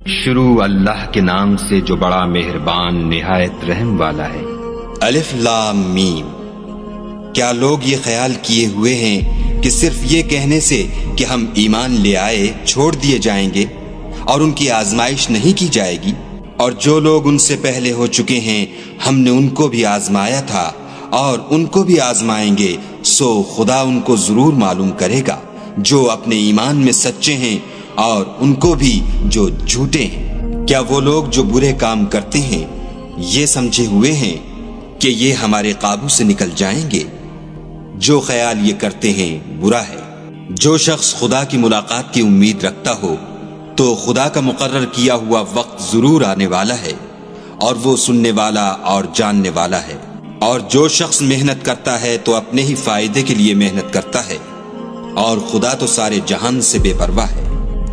شروع اللہ کے نام سے جو بڑا مہربان نہایت رحم والا ہے۔ الف لام میم۔ کیا لوگ یہ خیال کیے ہوئے ہیں کہ صرف یہ کہنے سے کہ ہم ایمان لے آئے چھوڑ دیے جائیں گے اور ان کی آزمائش نہیں کی جائے گی؟ اور جو لوگ ان سے پہلے ہو چکے ہیں ہم نے ان کو بھی آزمایا تھا اور ان کو بھی آزمائیں گے، سو خدا ان کو ضرور معلوم کرے گا جو اپنے ایمان میں سچے ہیں اور ان کو بھی جو جھوٹے ہیں۔ کیا وہ لوگ جو برے کام کرتے ہیں یہ سمجھے ہوئے ہیں کہ یہ ہمارے قابو سے نکل جائیں گے؟ جو خیال یہ کرتے ہیں برا ہے۔ جو شخص خدا کی ملاقات کی امید رکھتا ہو تو خدا کا مقرر کیا ہوا وقت ضرور آنے والا ہے اور وہ سننے والا اور جاننے والا ہے۔ اور جو شخص محنت کرتا ہے تو اپنے ہی فائدے کے لیے محنت کرتا ہے اور خدا تو سارے جہان سے بے پرواہ ہے۔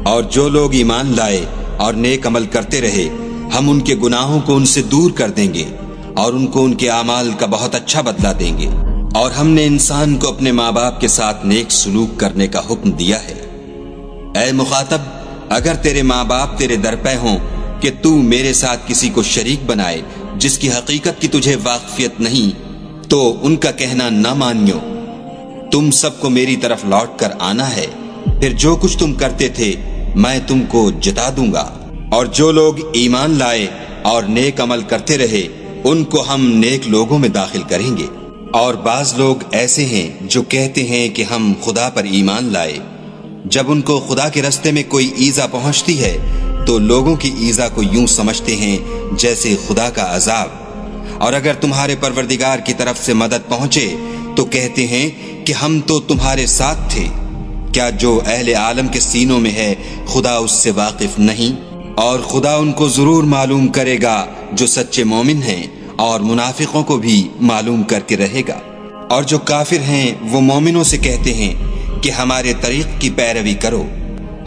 اور جو لوگ ایمان لائے اور نیک عمل کرتے رہے ہم ان کے گناہوں کو ان سے دور کر دیں گے اور ان کو ان کے اعمال کا بہت اچھا بدلہ دیں گے۔ اور ہم نے انسان کو اپنے ماں باپ کے ساتھ نیک سلوک کرنے کا حکم دیا ہے۔ اے مخاطب، اگر تیرے ماں باپ تیرے در پہ ہوں کہ تو میرے ساتھ کسی کو شریک بنائے جس کی حقیقت کی تجھے واقفیت نہیں تو ان کا کہنا نہ مانیو۔ تم سب کو میری طرف لوٹ کر آنا ہے، پھر جو کچھ تم کرتے تھے میں تم کو جتا دوں گا۔ اور جو لوگ ایمان لائے اور نیک عمل کرتے رہے ان کو ہم نیک لوگوں میں داخل کریں گے۔ اور بعض لوگ ایسے ہیں جو کہتے ہیں کہ ہم خدا پر ایمان لائے، جب ان کو خدا کے رستے میں کوئی ایذا پہنچتی ہے تو لوگوں کی ایذا کو یوں سمجھتے ہیں جیسے خدا کا عذاب، اور اگر تمہارے پروردگار کی طرف سے مدد پہنچے تو کہتے ہیں کہ ہم تو تمہارے ساتھ تھے۔ کیا جو اہل عالم کے سینوں میں ہے خدا اس سے واقف نہیں؟ اور خدا ان کو ضرور معلوم کرے گا جو سچے مومن ہیں، اور منافقوں کو بھی معلوم کر کے رہے گا۔ اور جو کافر ہیں وہ مومنوں سے کہتے ہیں کہ ہمارے طریق کی پیروی کرو،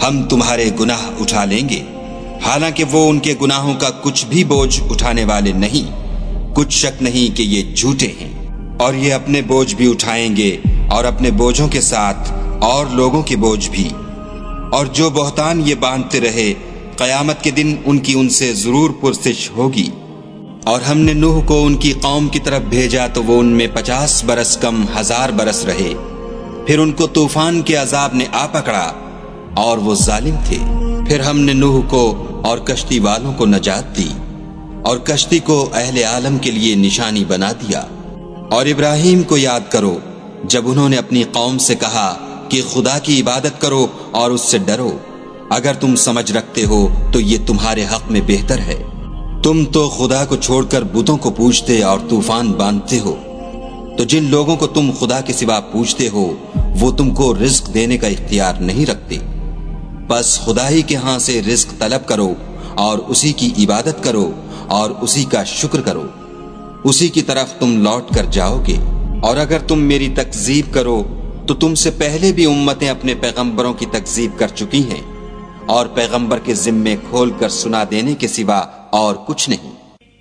ہم تمہارے گناہ اٹھا لیں گے، حالانکہ وہ ان کے گناہوں کا کچھ بھی بوجھ اٹھانے والے نہیں۔ کچھ شک نہیں کہ یہ جھوٹے ہیں، اور یہ اپنے بوجھ بھی اٹھائیں گے اور اپنے بوجھوں کے ساتھ اور لوگوں کے بوجھ بھی۔ اور جو بہتان یہ باندھتے رہے قیامت کے دن ان کی ان سے ضرور پرسش ہوگی۔ اور ہم نے نوح کو ان کی قوم کی طرف بھیجا تو وہ ان میں 50 برس کم 1000 برس رہے، پھر ان کو طوفان کے عذاب نے آ پکڑا اور وہ ظالم تھے۔ پھر ہم نے نوح کو اور کشتی والوں کو نجات دی اور کشتی کو اہل عالم کے لیے نشانی بنا دیا۔ اور ابراہیم کو یاد کرو جب انہوں نے اپنی قوم سے کہا کہ خدا کی عبادت کرو اور اس سے ڈرو، اگر تم سمجھ رکھتے ہو تو یہ تمہارے حق میں بہتر ہے۔ تم تو خدا کو چھوڑ کر بتوں کو پوجتے اور طوفان باندھتے ہو، تو جن لوگوں کو تم خدا کے سوا پوجتے ہو وہ تم کو رزق دینے کا اختیار نہیں رکھتے، بس خدا ہی کے ہاں سے رزق طلب کرو اور اسی کی عبادت کرو اور اسی کا شکر کرو، اسی کی طرف تم لوٹ کر جاؤ گے۔ اور اگر تم میری تکذیب کرو تو تم سے پہلے بھی امتیں اپنے پیغمبروں کی تکذیب کر چکی ہیں، اور پیغمبر کے ذمے کھول کر سنا دینے کے سوا اور کچھ نہیں۔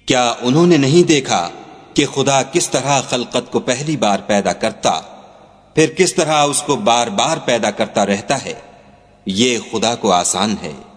کیا انہوں نے نہیں دیکھا کہ خدا کس طرح خلقت کو پہلی بار پیدا کرتا پھر کس طرح اس کو بار بار پیدا کرتا رہتا ہے؟ یہ خدا کو آسان ہے۔